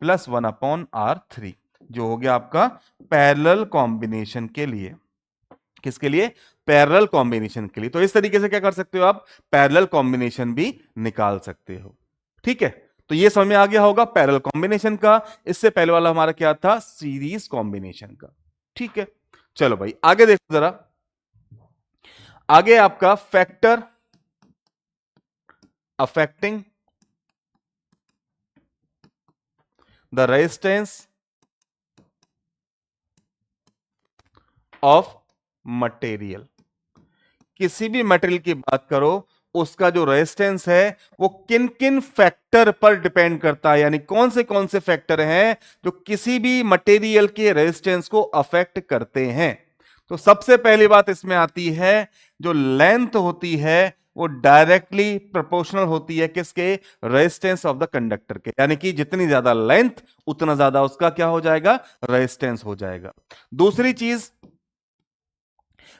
plus 1/R3, जो हो गया आपका पैरेलल कॉम्बिनेशन के लिए। किसके लिए, पैरेलल कॉम्बिनेशन के लिए। तो इस तरीके से क्या कर सकते हो आप, पैरेलल कॉम्बिनेशन भी निकाल सकते हो। ठीक है, तो ये समझ में आ गया होगा पैरेलल कॉम्बिनेशन का। इससे पहले वाला हमारा क्या था, सीरीज कॉम्बिनेशन का। ठीक है, चलो भाई आगे देखो जरा। आगे आपका factor affecting the resistance of material. किसी भी मटेरियल की बात करो, उसका जो रेजिस्टेंस है वो किन किन फैक्टर पर डिपेंड करता है, यानी कौन से फैक्टर हैं जो किसी भी मटेरियल के रेजिस्टेंस को अफेक्ट करते हैं। तो सबसे पहली बात इसमें आती है, जो लेंथ होती है वो डायरेक्टली प्रोपोर्शनल होती है किसके, रेजिस्टेंस ऑफ द कंडक्टर के। यानी कि जितनी ज्यादा लेंथ उतना ज्यादा उसका क्या हो जाएगा, रेजिस्टेंस हो जाएगा। दूसरी चीज,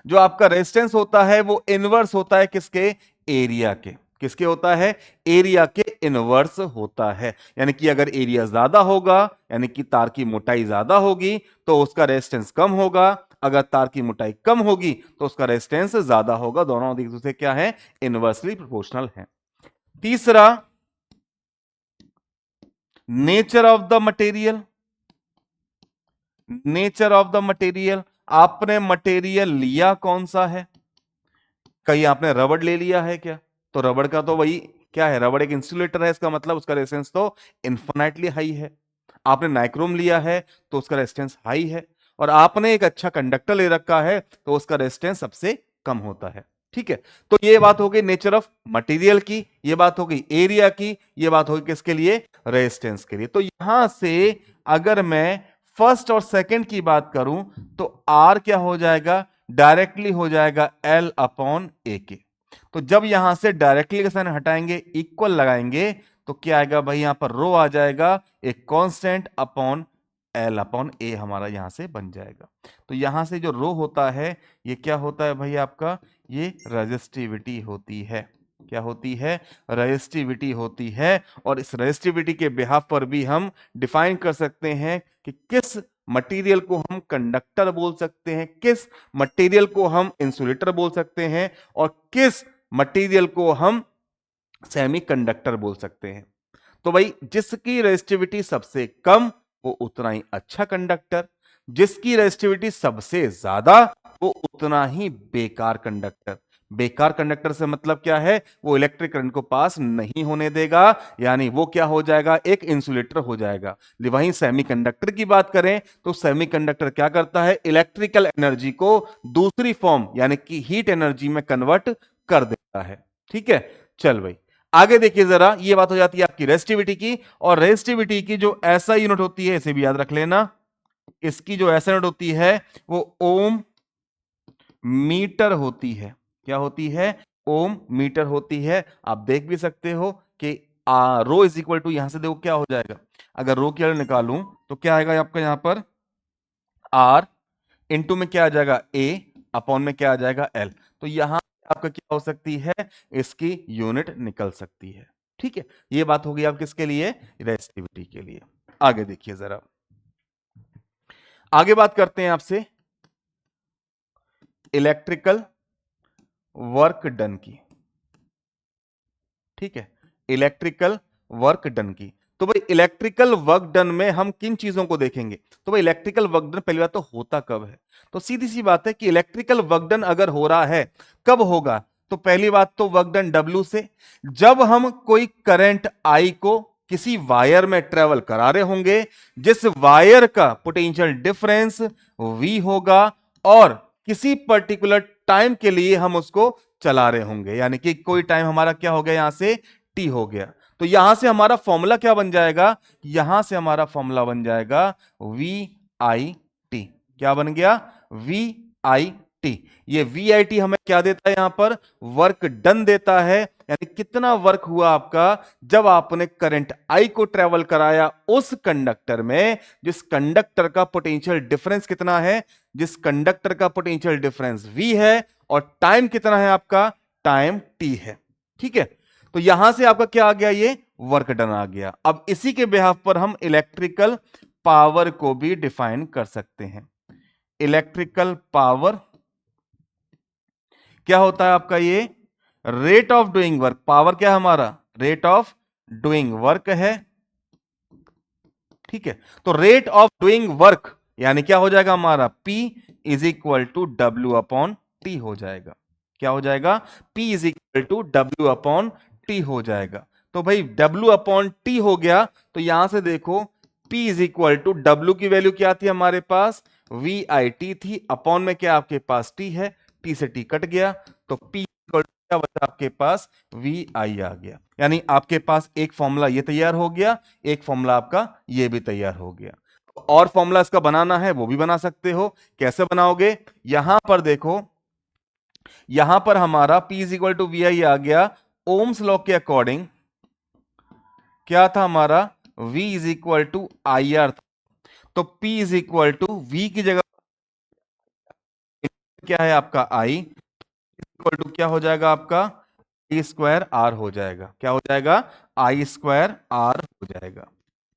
जो आपका रेजिस्टेंस होता है वो इनवर्स होता है किसके, एरिया के। किसके होता है, एरिया के इनवर्स होता है। यानी कि अगर एरिया ज्यादा होगा, यानी कि तार की मोटाई ज्यादा होगी तो उसका रेजिस्टेंस कम होगा, अगर तार की मोटाई कम होगी तो उसका रेजिस्टेंस ज्यादा होगा। दोनों एक दूसरे क्या है, इनवर्सली प्रोपोर्शनल है। तीसरा, nature of the material. Nature of the material, आपने मटेरियल लिया कौन सा है, कहीं आपने रबड़ ले लिया है क्या, तो रबड़ का तो वही क्या है, रबड़ एक इंसुलेटर है, इसका मतलब उसका रेजिस्टेंस तो इन्फिनिटली हाई है। आपने नाइक्रोम लिया है तो उसका रेजिस्टेंस हाई है, और आपने एक अच्छा कंडक्टर ले रखा है तो उसका रेजिस्टेंस सबसे कम होता है। ठीक है, तो ये बात हो गई नेचर ऑफ मटेरियल की, ये बात हो गई एरिया की, ये बात होगी किसके लिए, रेजिस्टेंस के लिए। तो यहां से अगर मैं फर्स्ट और सेकंड की बात करूं तो आर क्या हो जाएगा, डायरेक्टली हो जाएगा L/A के। तो जब यहां से डायरेक्टली का साइन हटाएंगे, इक्वल लगाएंगे, तो क्या आएगा भाई, यहां पर रो आ जाएगा, एक कांस्टेंट अपॉन L/A हमारा यहां से बन जाएगा। तो यहां से जो रो होता है ये क्या होता है भाई आपका, ये रेजिस्टिविटी होती है। क्या होती है, रेजिस्टिविटी होती है। और इस रेजिस्टिविटी के बिहाफ पर भी हम डिफाइन कर सकते हैं कि किस मटेरियल को हम कंडक्टर बोल सकते हैं, किस मटेरियल को हम इंसुलेटर बोल सकते हैं, और किस मटेरियल को हम सेमीकंडक्टर बोल सकते हैं। तो भाई जिसकी रेजिस्टिविटी सबसे कम वो उतना ही अच्छा कंडक्टर, जिसकी रेजिस्टिविटी सबसे ज्यादा वो उतना ही बेकार कंडक्टर। बेकार कंडक्टर से मतलब क्या है, वो इलेक्ट्रिक करंट को पास नहीं होने देगा, यानी वो क्या हो जाएगा, एक इंसुलेटर हो जाएगा। वहीं सेमीकंडक्टर की बात करें तो सेमीकंडक्टर क्या करता है, इलेक्ट्रिकल एनर्जी को दूसरी फॉर्म यानी कि हीट एनर्जी में कन्वर्ट कर देता है। ठीक है, चल भाई आगे देखिए जरा। ये बात हो जाती है आपकी रेजिस्टिविटी की, और रेजिस्टिविटी की जो ऐसा यूनिट होती है इसे भी याद रख लेना, इसकी जो ऐसा यूनिट होती है वो ओम मीटर होती है। क्या होती है, ओम मीटर होती है। आप देख भी सकते हो कि रो इज इक्वल टू, यहां से देखो क्या हो जाएगा, अगर रो की वैल्यू निकालूं तो क्या आएगा आपका यहां पर, आर इंटू में क्या आ जाएगा, ए अपॉन में क्या आ जाएगा, एल। तो यहां आपका क्या हो सकती है, इसकी यूनिट निकल सकती है। ठीक है, ये बात होगी आप किसके लिए, रेजिस्टिविटी के लिए। आगे देखिए जरा, आगे बात करते हैं आपसे इलेक्ट्रिकल वर्क डन की। ठीक है, इलेक्ट्रिकल वर्क डन की। तो भाई इलेक्ट्रिकल वर्क डन में हम किन चीजों को देखेंगे, तो भाई इलेक्ट्रिकल वर्क डन पहली बात तो होता कब है, तो सीधी सी बात है कि इलेक्ट्रिकल वर्क डन अगर हो रहा है कब होगा, तो पहली बात तो वर्क डन W से, जब हम कोई करंट I को किसी वायर में ट्रेवल करा रहे होंगे, जिस वायर का पोटेंशियल डिफरेंस V होगा, और किसी पर्टिकुलर टाइम के लिए हम उसको चला रहे होंगे, यानी कि कोई टाइम हमारा क्या हो गया, यहां से टी हो गया। तो यहां से हमारा फॉर्मूला क्या बन जाएगा, यहां से हमारा फॉर्मूला बन जाएगा वी आई टी। क्या बन गया, वी आई टी। ये वी आई टी हमें क्या देता है, यहां पर वर्क डन देता है, यानी कितना वर्क हुआ आपका जब आपने करंट आई को ट्रेवल कराया उस कंडक्टर में, जिस कंडक्टर का पोटेंशियल डिफरेंस कितना है, जिस कंडक्टर का पोटेंशियल डिफरेंस v है, और टाइम कितना है आपका, टाइम t है। ठीक है, तो यहां से आपका क्या आ गया, ये वर्क डन आ गया। अब इसी के बिहाफ पर हम इलेक्ट्रिकल पावर को भी डिफाइन कर सकते हैं। इलेक्ट्रिकल पावर क्या होता है आपका, ये rate of doing work. Power क्या है हमारा, रेट ऑफ डूइंग वर्क है। ठीक है, तो रेट ऑफ डूइंग वर्क यानी क्या हो जाएगा हमारा, P is equal to W upon T हो जाएगा। क्या हो जाएगा, P is equal to W upon T हो जाएगा। तो भाई W अपॉन टी हो गया, तो यहां से देखो P is equal to W की वैल्यू क्या थी हमारे पास, वी आई टी थी, अपॉन में क्या आपके पास T है, T से T कट गया, तो P इक्वल टू क्या बचा आपके पास, वी आई आ गया। यानी आपके पास एक फॉर्मूला ये तैयार हो गया, एक फॉर्मूला आपका ये भी तैयार हो गया। और फॉर्मूला इसका बनाना है वो भी बना सकते हो। कैसे बनाओगे, यहां पर देखो, यहां पर हमारा P is equal to V I आ गया। ओम्स लॉ के अकॉर्डिंग क्या था हमारा, V is equal to I R, तो P is equal to V की जगह क्या है आपका I, इक्वल टू क्या हो जाएगा आपका, आई स्क्वायर आर हो जाएगा। क्या हो जाएगा, आई स्क्वायर आर हो जाएगा।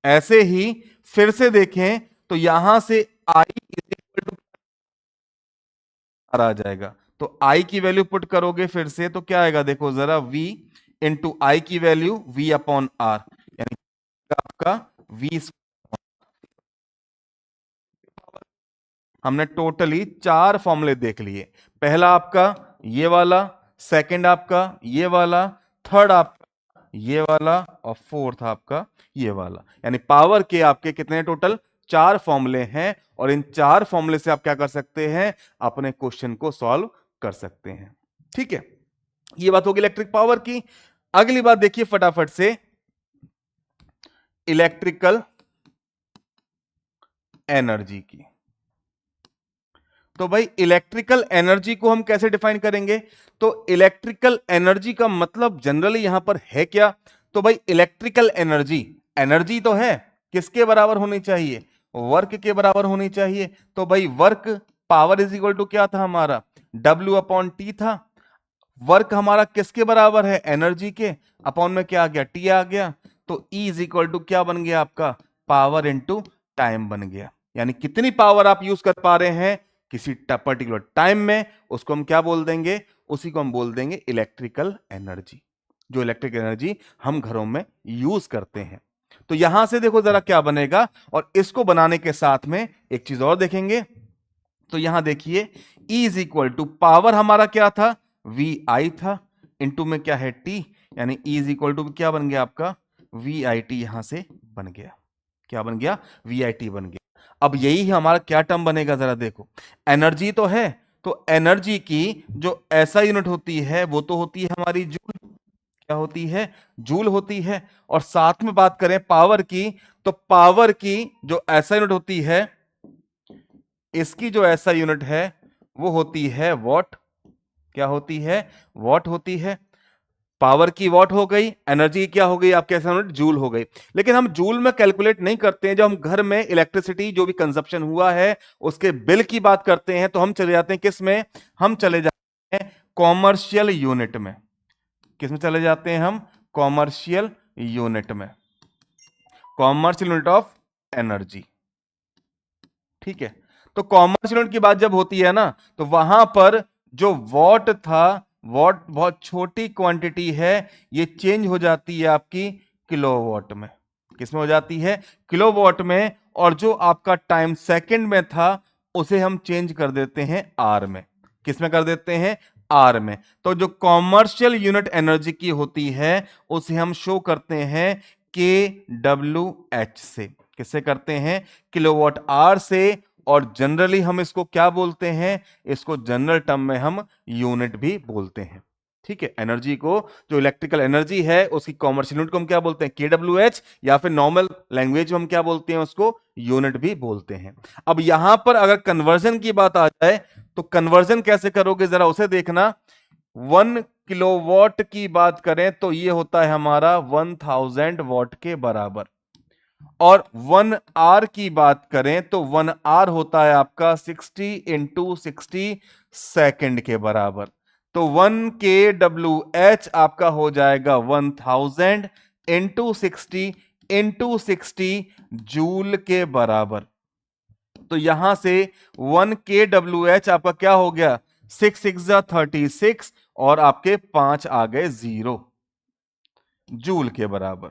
ऐसे ही फिर से देखें तो यहां से I is equal to are आ जाएगा, तो आई की वैल्यू पुट करोगे फिर से तो क्या आएगा, देखो जरा, v इंटू आई की वैल्यू v अपॉन आर, यानी आपका v। हमने टोटली 4 फॉर्मूले देख लिए। पहला आपका ये वाला, सेकंड आपका ये वाला, थर्ड आपका ये वाला, और फोर्थ आपका ये वाला। यानी पावर के आपके कितने टोटल, 4 फॉर्मूले हैं, और इन 4 फॉर्मूले से आप क्या कर सकते हैं, अपने क्वेश्चन को सॉल्व कर सकते हैं। ठीक है, ये बात होगी इलेक्ट्रिक पावर की। अगली बात देखिए फटाफट से, इलेक्ट्रिकल एनर्जी की। तो भाई इलेक्ट्रिकल एनर्जी को हम कैसे डिफाइन करेंगे, तो इलेक्ट्रिकल एनर्जी का मतलब जनरली यहां पर है क्या, तो भाई इलेक्ट्रिकल एनर्जी, एनर्जी तो है, किसके बराबर होनी चाहिए, वर्क के बराबर होनी चाहिए। तो भाई work, power is equal to क्या था हमारा, W अपॉन टी था। वर्क हमारा किसके बराबर है, एनर्जी के, अपॉन में क्या आ गया, टी आ गया, तो E इज इक्वल टू क्या बन गया आपका, पावर इंटू टाइम बन गया। यानी कितनी पावर आप यूज कर पा रहे हैं किसी पर्टिकुलर टाइम में, उसको हम क्या बोल देंगे, उसी को हम बोल देंगे इलेक्ट्रिकल एनर्जी, जो इलेक्ट्रिक एनर्जी हम घरों में यूज करते हैं। तो यहां से देखो जरा क्या बनेगा, और इसको बनाने के साथ में एक चीज और देखेंगे। तो यहां देखिए E is equal to power हमारा क्या था, वी आई था, इंटू में क्या है टी, यानी E इज इक्वल टू क्या बन गया आपका, वी आई टी यहां से बन गया। क्या बन गया, वी आई टी बन गया। अब यही हमारा क्या टर्म बनेगा, जरा देखो, एनर्जी तो है, तो एनर्जी की जो ऐसा यूनिट होती है वो तो होती है हमारी जूल। क्या होती है, जूल होती है। और साथ में बात करें पावर की, तो पावर की जो ऐसा यूनिट होती है, इसकी जो ऐसा यूनिट है वो होती है वॉट। क्या होती है, वॉट होती है। पावर की वॉट हो गई, एनर्जी क्या हो गई आपके ऐसा यूनिट, जूल हो गई। लेकिन हम जूल में कैलकुलेट नहीं करते हैं, जब हम घर में इलेक्ट्रिसिटी जो भी कंजप्शन हुआ है उसके बिल की बात करते हैं, तो हम चले जाते हैं किस में, हम चले जाते हैं कॉमर्शियल यूनिट में। किस में चले जाते हैं हम, कॉमर्शियल यूनिट में, कॉमर्शियल यूनिट ऑफ एनर्जी। ठीक है, तो कॉमर्शियल यूनिट की बात जब होती है ना, तो वहां पर जो वॉट था, वॉट बहुत छोटी क्वांटिटी है, ये चेंज हो जाती है आपकी किलोवाट में। किसमें हो जाती है, किलोवाट में। और जो आपका टाइम सेकंड में था उसे हम चेंज कर देते हैं आर में। किसमें कर देते हैं, आर में। तो जो कॉमर्शियल यूनिट एनर्जी की होती है उसे हम शो करते हैं के डब्ल्यू एच से। किससे करते हैं, किलोवाट आर से। और जनरली हम इसको क्या बोलते हैं, इसको जनरल टर्म में हम यूनिट भी बोलते हैं। ठीक है, एनर्जी को, जो इलेक्ट्रिकल एनर्जी है उसकी कॉमर्शियल यूनिट को हम क्या बोलते हैं, केडब्ल्यूएच, या फिर नॉर्मल लैंग्वेज में हम क्या बोलते हैं, उसको यूनिट भी बोलते हैं। अब यहां पर अगर कन्वर्जन की बात आ जाए तो कन्वर्जन कैसे करोगे जरा उसे देखना। 1 किलोवाट की बात करें तो ये होता है हमारा 1000 वॉट के बराबर, और 1 आर की बात करें तो 1 आर होता है आपका 60 इंटू 60 सेकेंड के बराबर। तो 1 के डब्ल्यू एच आपका हो जाएगा 1000 इंटू 60 जूल के बराबर। तो यहां से 1 के डब्ल्यू एच आपका क्या हो गया, 6 6 36, और आपके 5 आ गए 0 जूल के बराबर।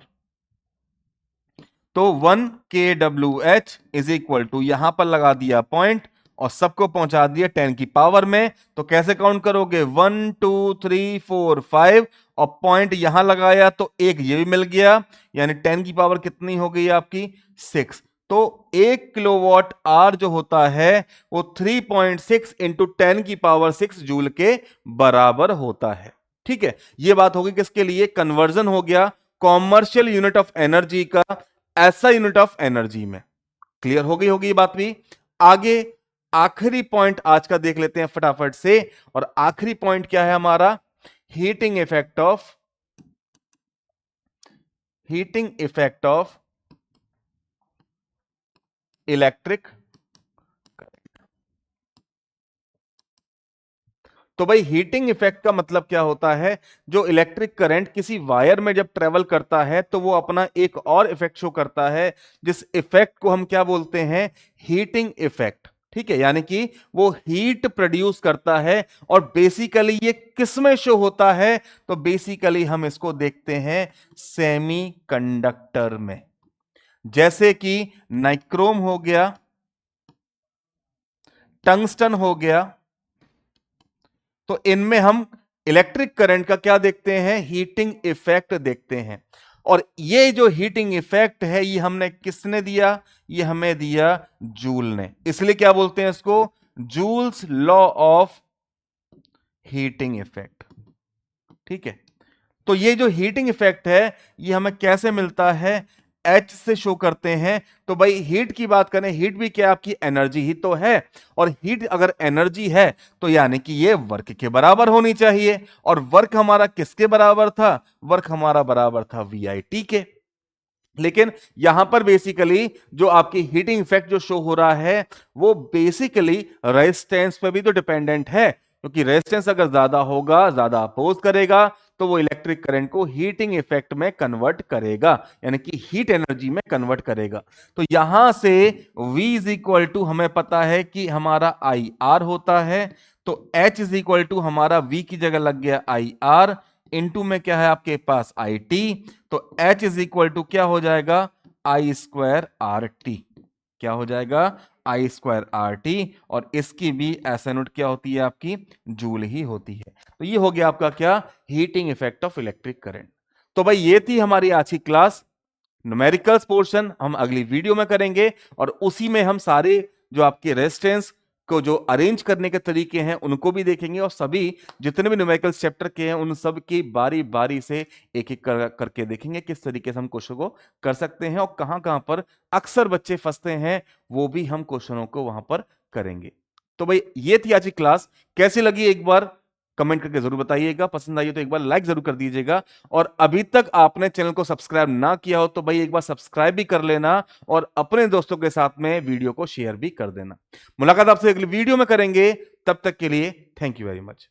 तो 1 K W H is equal to, यहां पर लगा दिया पॉइंट और सबको पहुंचा दिया 10 की पावर में। तो कैसे काउंट करोगे, 1 2 3 4 5, और पॉइंट यहां लगाया तो एक ये भी मिल गया, यानी 10 की पावर कितनी हो गई आपकी, 6। तो 1 किलोवाट आर जो होता है वो 3.6 इंटू 10 की पावर 6 जूल के बराबर होता है। ठीक है, ये बात होगी किसके लिए, कन्वर्जन हो गया कॉमर्शियल यूनिट ऑफ एनर्जी का ऐसा यूनिट ऑफ एनर्जी में। क्लियर हो गई होगी ये बात भी। आगे आखिरी पॉइंट आज का देख लेते हैं फटाफट से, और आखिरी पॉइंट क्या है हमारा, हीटिंग इफेक्ट ऑफ इलेक्ट्रिक। तो भाई हीटिंग इफेक्ट का मतलब क्या होता है, जो इलेक्ट्रिक करंट किसी वायर में जब ट्रेवल करता है तो वो अपना एक और इफेक्ट शो करता है, जिस इफेक्ट को हम क्या बोलते हैं, हीटिंग इफेक्ट। ठीक है, यानी कि वो हीट प्रोड्यूस करता है, और बेसिकली ये किस में शो होता है, तो बेसिकली हम इसको देखते हैं सेमीकंडक्टर में। जैसे कि नाइक्रोम हो गया, टंगस्टन हो गया, तो इनमें हम इलेक्ट्रिक करंट का क्या देखते हैं, हीटिंग इफेक्ट देखते हैं। और ये जो हीटिंग इफेक्ट है ये हमने किसने दिया, ये हमें दिया जूल ने, इसलिए क्या बोलते हैं इसको, joules law of heating effect. ठीक है, तो ये जो हीटिंग इफेक्ट है ये हमें कैसे मिलता है, एच से शो करते हैं। तो भाई हीट की बात करें, हीट भी क्या आपकी एनर्जी ही तो है, और हीट अगर एनर्जी है तो यानी कि ये वर्क के बराबर होनी चाहिए, और वर्क हमारा किसके बराबर था, वर्क हमारा बराबर था VIT के। लेकिन यहां पर बेसिकली जो आपकी हीटिंग इफेक्ट जो शो हो रहा है वो बेसिकली रेजिस्टेंस पे भी तो डिपेंडेंट है, क्योंकि रेजिस्टेंस अगर ज्यादा होगा, ज्यादा अपोज करेगा, तो वो इलेक्ट्रिक करंट को हीटिंग इफेक्ट में कन्वर्ट करेगा, यानी कि हीट एनर्जी में कन्वर्ट करेगा। तो यहां से V इज इक्वल टू हमें पता है कि हमारा IR होता है, तो H इज इक्वल टू हमारा V की जगह लग गया IR, इनटू में क्या है आपके पास IT, तो H इज इक्वल टू क्या हो जाएगा, I²RT। क्या हो जाएगा, I²RT, और इसकी भी ऐसा नोट क्या होती है आपकी, जूल ही होती है। तो ये हो गया आपका क्या, heating effect of electric current. तो भाई ये थी हमारी आज की क्लास। न्यूमेरिकल्स पोर्शन हम अगली वीडियो में करेंगे, और उसी में हम सारे जो आपके रेजिस्टेंस को जो अरेंज करने के तरीके हैं उनको भी देखेंगे, और सभी जितने भी न्यूमेरिकल्स चैप्टर के हैं उन सब की बारी बारी से एक एक करके देखेंगे किस तरीके से हम क्वेश्चन को कर सकते हैं, और कहां कहां पर अक्सर बच्चे फंसते हैं वो भी हम क्वेश्चनों को वहां पर करेंगे। तो भाई ये थी आज की क्लास, कैसी लगी एक बार कमेंट करके जरूर बताइएगा, पसंद आई तो एक बार लाइक जरूर कर दीजिएगा, और अभी तक आपने चैनल को सब्सक्राइब ना किया हो तो भाई एक बार सब्सक्राइब भी कर लेना, और अपने दोस्तों के साथ में वीडियो को शेयर भी कर देना। मुलाकात आपसे अगली वीडियो में करेंगे, तब तक के लिए थैंक यू वेरी मच।